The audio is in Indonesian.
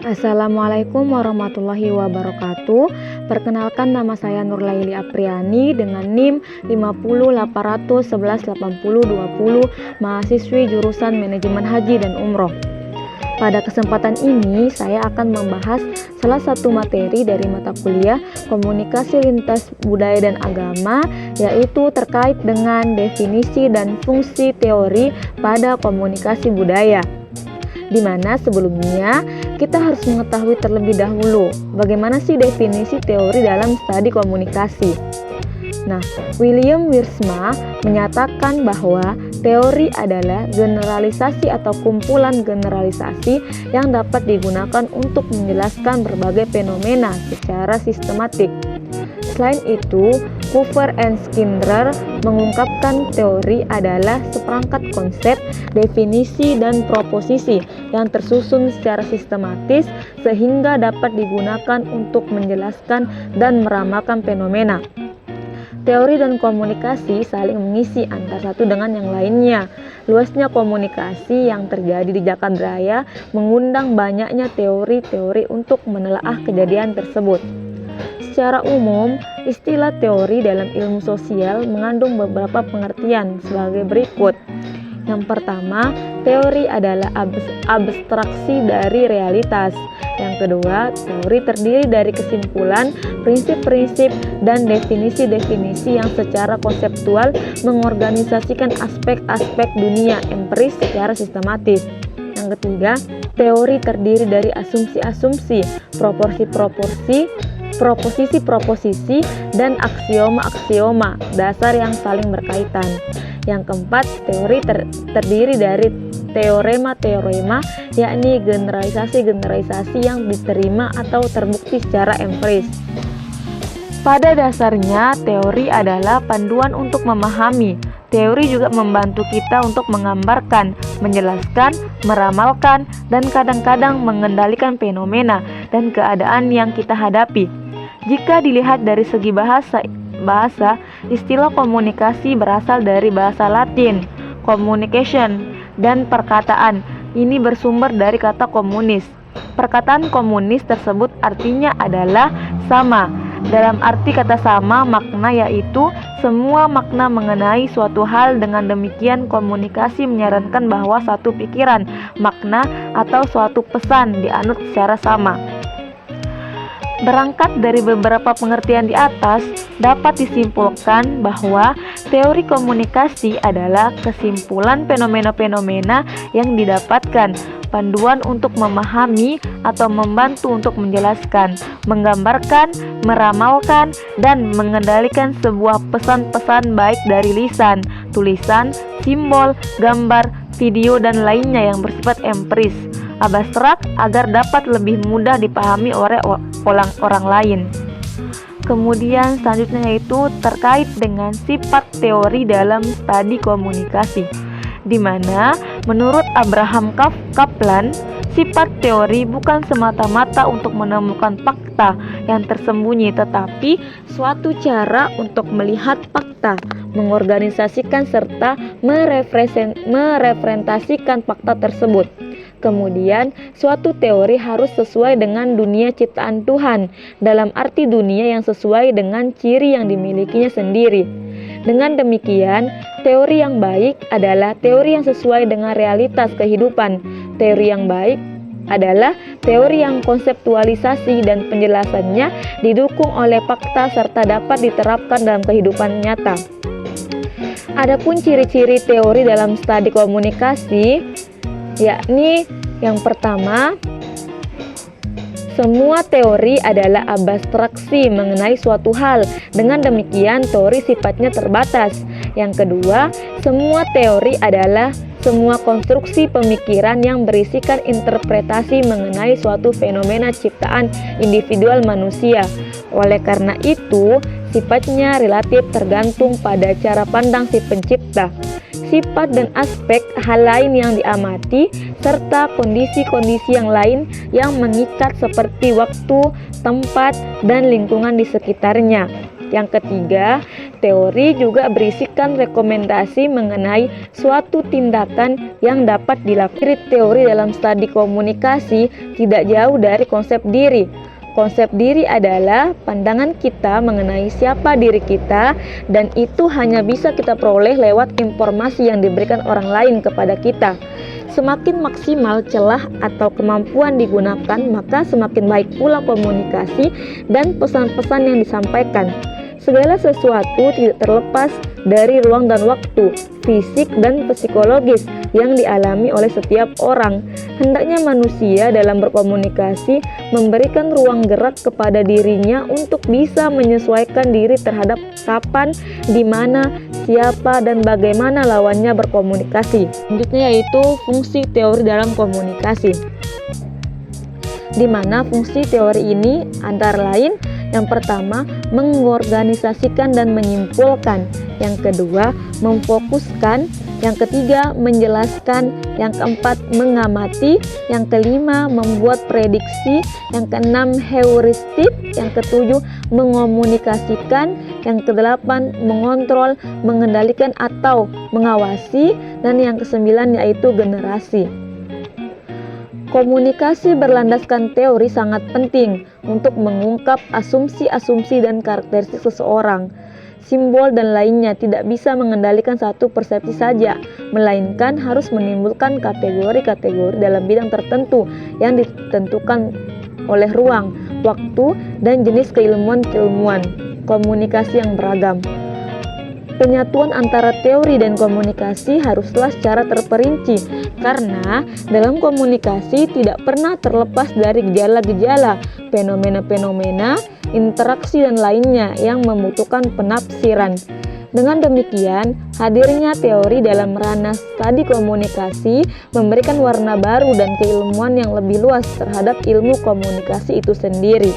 Assalamualaikum warahmatullahi wabarakatuh. Perkenalkan, nama saya Nurlaili Apriani dengan NIM 5081118020, mahasiswi jurusan Manajemen Haji dan Umroh. Pada kesempatan ini saya akan membahas salah satu materi dari mata kuliah Komunikasi Lintas Budaya dan Agama, yaitu terkait dengan definisi dan fungsi teori pada komunikasi budaya. Di mana sebelumnya kita harus mengetahui terlebih dahulu bagaimana sih definisi teori dalam studi komunikasi. Nah, William Wiersma menyatakan bahwa teori adalah generalisasi atau kumpulan generalisasi yang dapat digunakan untuk menjelaskan berbagai fenomena secara sistematik. Selain itu, Cooper and Skinner mengungkapkan teori adalah seperangkat konsep, definisi, dan proposisi yang tersusun secara sistematis sehingga dapat digunakan untuk menjelaskan dan meramalkan fenomena. Teori dan komunikasi saling mengisi antara satu dengan yang lainnya. Luasnya komunikasi yang terjadi di Jakarta Raya mengundang banyaknya teori-teori untuk menelaah kejadian tersebut. Secara umum, istilah teori dalam ilmu sosial mengandung beberapa pengertian sebagai berikut. Yang pertama, teori adalah abstraksi dari realitas. Yang kedua, teori terdiri dari kesimpulan, prinsip-prinsip, dan definisi-definisi yang secara konseptual mengorganisasikan aspek-aspek dunia empiris secara sistematis. Yang ketiga, teori terdiri dari asumsi-asumsi, proporsi-proporsi, proposisi-proposisi, dan aksioma-aksioma dasar yang saling berkaitan. Yang keempat, teori terdiri dari teorema-teorema, yakni generalisasi-generalisasi yang diterima atau terbukti secara empiris. Pada dasarnya, teori adalah panduan untuk memahami. Teori juga membantu kita untuk menggambarkan, menjelaskan, meramalkan, dan kadang-kadang mengendalikan fenomena dan keadaan yang kita hadapi. Jika dilihat dari segi bahasa, istilah komunikasi berasal dari bahasa Latin, communication, dan perkataan ini bersumber dari kata komunis. Perkataan komunis tersebut artinya adalah sama. Dalam arti kata sama, makna yaitu semua makna mengenai suatu hal. Dengan demikian, komunikasi menyarankan bahwa suatu pikiran, makna, atau suatu pesan dianut secara sama. Berangkat dari beberapa pengertian di atas, dapat disimpulkan bahwa teori komunikasi adalah kesimpulan fenomena-fenomena yang didapatkan, panduan untuk memahami atau membantu untuk menjelaskan, menggambarkan, meramalkan, dan mengendalikan sebuah pesan-pesan baik dari lisan, tulisan, simbol, gambar, video, dan lainnya yang bersifat empiris, abstrak agar dapat lebih mudah dipahami oleh orang lain. Kemudian selanjutnya yaitu terkait dengan sifat teori dalam studi komunikasi, di mana menurut Abraham Kaplan, sifat teori bukan semata-mata untuk menemukan fakta yang tersembunyi, tetapi suatu cara untuk melihat fakta, mengorganisasikan serta merepresentasikan fakta tersebut. Kemudian, suatu teori harus sesuai dengan dunia ciptaan Tuhan, dalam arti dunia yang sesuai dengan ciri yang dimilikinya sendiri. Dengan demikian, teori yang baik adalah teori yang sesuai dengan realitas kehidupan. Teori yang baik adalah teori yang konseptualisasi dan penjelasannya didukung oleh fakta serta dapat diterapkan dalam kehidupan nyata. Adapun ciri-ciri teori dalam studi komunikasi, yakni yang pertama, semua teori adalah abstraksi mengenai suatu hal. Dengan demikian, teori sifatnya terbatas. Yang kedua, semua teori adalah semua konstruksi pemikiran yang berisikan interpretasi mengenai suatu fenomena ciptaan individual manusia. Oleh karena itu, sifatnya relatif tergantung pada cara pandang si pencipta, sifat dan aspek hal lain yang diamati, serta kondisi-kondisi yang lain yang mengikat seperti waktu, tempat, dan lingkungan di sekitarnya. Yang ketiga, teori juga berisikan rekomendasi mengenai suatu tindakan yang dapat dilakukan. Teori dalam studi komunikasi tidak jauh dari konsep diri. Konsep diri adalah pandangan kita mengenai siapa diri kita, dan itu hanya bisa kita peroleh lewat informasi yang diberikan orang lain kepada kita. Semakin maksimal celah atau kemampuan digunakan, maka semakin baik pula komunikasi dan pesan-pesan yang disampaikan. Segala sesuatu tidak terlepas dari ruang dan waktu, fisik dan psikologis yang dialami oleh setiap orang. Hendaknya manusia dalam berkomunikasi memberikan ruang gerak kepada dirinya untuk bisa menyesuaikan diri terhadap kapan, di mana, siapa, dan bagaimana lawannya berkomunikasi. Selanjutnya yaitu fungsi teori dalam komunikasi, di mana fungsi teori ini antara lain: yang pertama, mengorganisasikan dan menyimpulkan. Yang kedua, memfokuskan. Yang ketiga, menjelaskan. Yang keempat, mengamati. Yang kelima, membuat prediksi. Yang keenam, heuristik. Yang ketujuh, mengomunikasikan. Yang kedelapan, mengontrol, mengendalikan atau mengawasi. Dan yang kesembilan yaitu generasi. Komunikasi berlandaskan teori sangat penting untuk mengungkap asumsi-asumsi dan karakteristik seseorang. Simbol dan lainnya tidak bisa mengendalikan satu persepsi saja, melainkan harus menimbulkan kategori-kategori dalam bidang tertentu yang ditentukan oleh ruang, waktu, dan jenis keilmuan-keilmuan komunikasi yang beragam. Penyatuan antara teori dan komunikasi haruslah secara terperinci, karena dalam komunikasi tidak pernah terlepas dari gejala-gejala, fenomena-fenomena, interaksi dan lainnya yang membutuhkan penafsiran. Dengan demikian, hadirnya teori dalam ranah studi komunikasi memberikan warna baru dan keilmuan yang lebih luas terhadap ilmu komunikasi itu sendiri.